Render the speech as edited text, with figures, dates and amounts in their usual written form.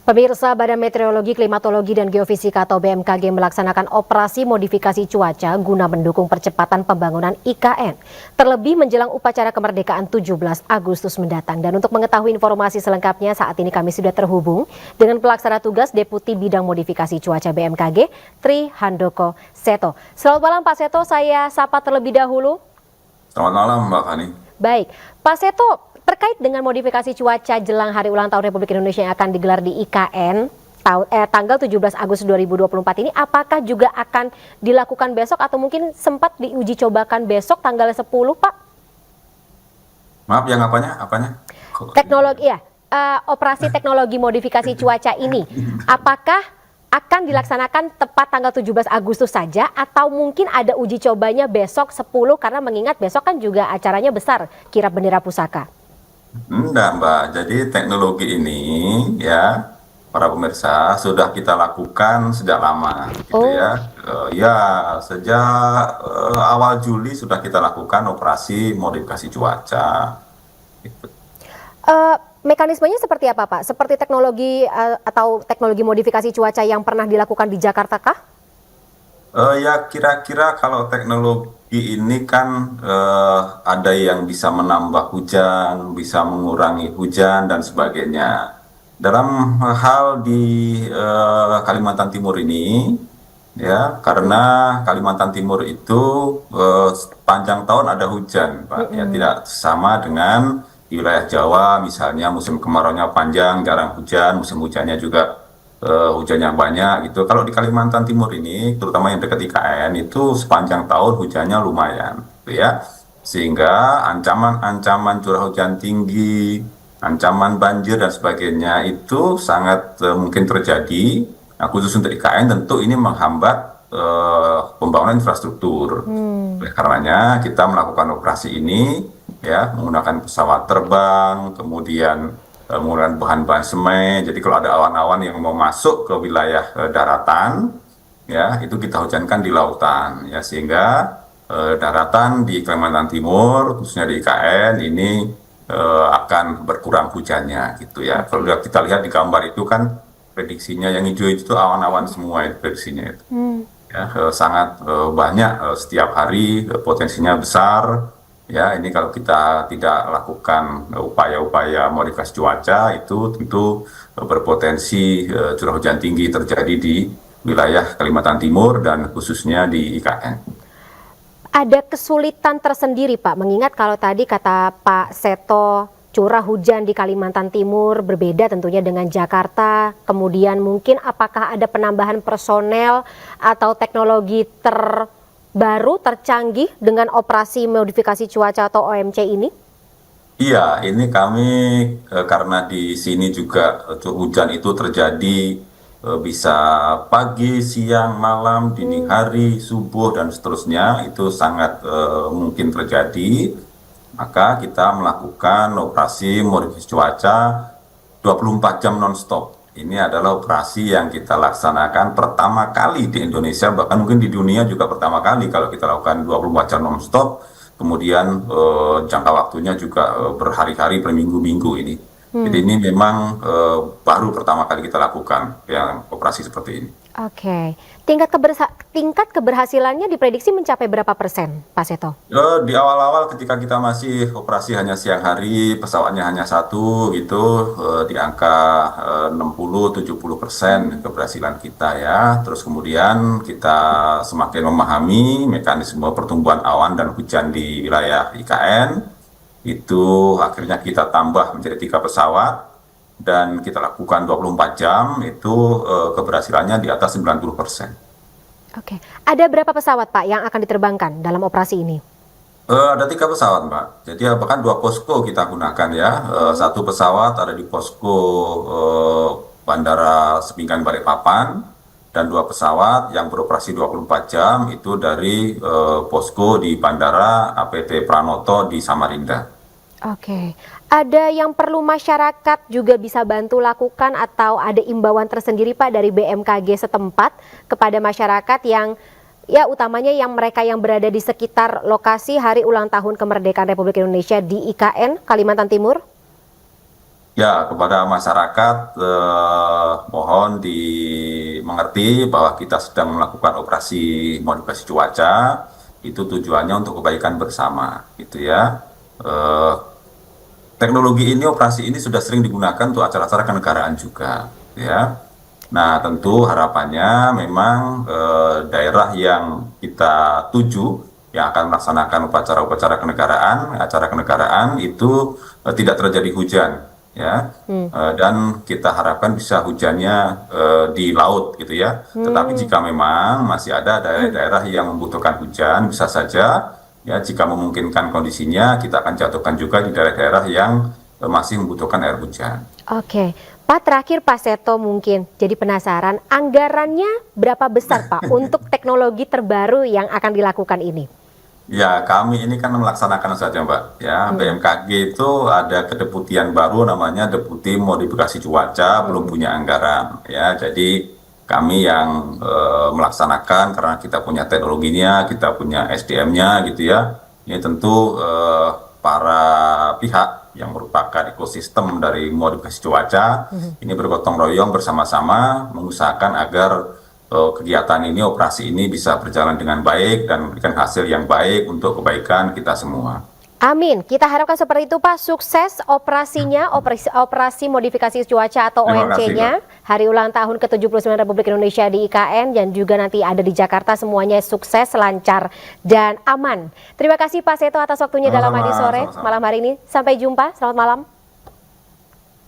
Pemirsa, Badan Meteorologi, Klimatologi, dan Geofisika atau BMKG melaksanakan operasi modifikasi cuaca guna mendukung percepatan pembangunan IKN. Terlebih menjelang upacara kemerdekaan 17 Agustus mendatang. Dan untuk mengetahui informasi selengkapnya, saat ini kami sudah terhubung dengan pelaksana tugas Deputi Bidang Modifikasi Cuaca BMKG, Tri Handoko Seto. Selamat malam Pak Seto, saya sapa terlebih dahulu. Selamat malam Mbak Fani. Baik, Pak Seto, terkait dengan modifikasi cuaca jelang Hari Ulang Tahun Republik Indonesia yang akan digelar di IKN tanggal 17 Agustus 2024 ini, apakah juga akan dilakukan besok atau mungkin sempat diuji cobakan besok tanggal 10, Pak? Maaf, yang apanya? Teknologi ya, operasi teknologi modifikasi cuaca ini, apakah akan dilaksanakan tepat tanggal 17 Agustus saja atau mungkin ada uji cobanya besok 10, karena mengingat besok kan juga acaranya besar, kirap bendera pusaka. Enggak Mbak, jadi teknologi ini ya para pemirsa sudah kita lakukan sejak lama gitu ya. Ya sejak awal Juli sudah kita lakukan operasi modifikasi cuaca gitu. Mekanismenya seperti apa Pak? Seperti teknologi atau teknologi modifikasi cuaca yang pernah dilakukan di Jakarta kah? Ya kira-kira kalau teknologi ini kan ada yang bisa menambah hujan, bisa mengurangi hujan dan sebagainya. Dalam hal di Kalimantan Timur ini, ya karena Kalimantan Timur itu sepanjang tahun ada hujan, Pak. Ya tidak sama dengan di wilayah Jawa, misalnya musim kemaraunya panjang, jarang hujan, musim hujannya juga hujan yang banyak gitu. Kalau di Kalimantan Timur ini, terutama yang dekat IKN itu sepanjang tahun hujannya lumayan, gitu ya. Sehingga ancaman-ancaman curah hujan tinggi, ancaman banjir dan sebagainya itu sangat mungkin terjadi. Nah, khusus untuk IKN tentu ini menghambat pembangunan infrastruktur. Oleh karenanya kita melakukan operasi ini ya menggunakan pesawat terbang, kemudian menggunakan bahan-bahan semen. Jadi kalau ada awan-awan yang mau masuk ke wilayah daratan, ya itu kita hujankan di lautan, ya sehingga daratan di Kalimantan Timur, khususnya di IKN ini akan berkurang hujannya, gitu ya. Kalau kita lihat di gambar itu kan prediksinya yang hijau itu awan-awan semua itu prediksinya itu. Ya, sangat banyak setiap hari, potensinya besar. Ya, ini kalau kita tidak lakukan upaya-upaya modifikasi cuaca itu tentu berpotensi curah hujan tinggi terjadi di wilayah Kalimantan Timur dan khususnya di IKN. Ada kesulitan tersendiri Pak, mengingat kalau tadi kata Pak Seto curah hujan di Kalimantan Timur berbeda tentunya dengan Jakarta, kemudian mungkin apakah ada penambahan personel atau teknologi baru tercanggih dengan operasi modifikasi cuaca atau OMC ini? Iya, ini kami karena di sini juga hujan itu terjadi bisa pagi, siang, malam, dini hari, subuh dan seterusnya itu sangat mungkin terjadi. Maka kita melakukan operasi modifikasi cuaca 24 jam non-stop. Ini adalah operasi yang kita laksanakan pertama kali di Indonesia, bahkan mungkin di dunia juga pertama kali kalau kita lakukan 24 jam non-stop, kemudian jangka waktunya juga berhari-hari, berminggu-minggu ini. Jadi ini memang baru pertama kali kita lakukan yang operasi seperti ini. Oke, tingkat keberhasilannya diprediksi mencapai berapa persen, Pak Seto? Di awal-awal ketika kita masih operasi hanya siang hari, pesawatnya hanya satu gitu, di angka 60-70% keberhasilan kita ya. Terus kemudian kita semakin memahami mekanisme pertumbuhan awan dan hujan di wilayah IKN, itu akhirnya kita tambah menjadi 3 pesawat dan kita lakukan 24 jam, itu keberhasilannya di atas 90%. Oke, ada berapa pesawat Pak yang akan diterbangkan dalam operasi ini? Ada 3 pesawat Mbak, jadi bahkan 2 posko kita gunakan ya. Satu pesawat ada di posko Bandara Sepinggan Balikpapan, dan 2 pesawat yang beroperasi 24 jam itu dari posko di Bandara APT Pranoto di Samarinda. Oke, ada yang perlu masyarakat juga bisa bantu lakukan atau ada imbauan tersendiri Pak dari BMKG setempat kepada masyarakat yang ya utamanya yang mereka yang berada di sekitar lokasi Hari Ulang Tahun Kemerdekaan Republik Indonesia di IKN Kalimantan Timur? Ya, kepada masyarakat mohon dimengerti bahwa kita sedang melakukan operasi modifikasi cuaca, itu tujuannya untuk kebaikan bersama, gitu ya. Teknologi ini, operasi ini sudah sering digunakan untuk acara-acara kenegaraan juga, ya. Nah, tentu harapannya memang daerah yang kita tuju yang akan melaksanakan upacara-upacara kenegaraan, acara kenegaraan itu tidak terjadi hujan, ya. Dan kita harapkan bisa hujannya di laut, gitu ya. Tetapi jika memang masih ada daerah-daerah yang membutuhkan hujan, bisa saja. Ya, jika memungkinkan kondisinya, kita akan jatuhkan juga di daerah-daerah yang masih membutuhkan air hujan. Oke, Pak, terakhir Pak Seto mungkin jadi penasaran, anggarannya berapa besar Pak untuk teknologi terbaru yang akan dilakukan ini? Ya, kami ini kan melaksanakan saja, Mbak. Ya, BMKG itu ada kedeputian baru namanya Deputi Modifikasi Cuaca, belum punya anggaran. Ya, jadi kami yang melaksanakan karena kita punya teknologinya, kita punya SDM-nya, gitu ya. Ini tentu para pihak yang merupakan ekosistem dari modifikasi cuaca ini bergotong royong bersama-sama mengusahakan agar kegiatan ini, operasi ini bisa berjalan dengan baik dan memberikan hasil yang baik untuk kebaikan kita semua. Amin, kita harapkan seperti itu Pak, sukses operasinya, operasi modifikasi cuaca atau Terima kasih, OMC-nya, hari ulang tahun ke-79 Republik Indonesia di IKN, dan juga nanti ada di Jakarta, semuanya sukses, lancar, dan aman. Terima kasih Pak Seto atas waktunya dalam Madi Sore, malam hari ini. Sampai jumpa, selamat malam.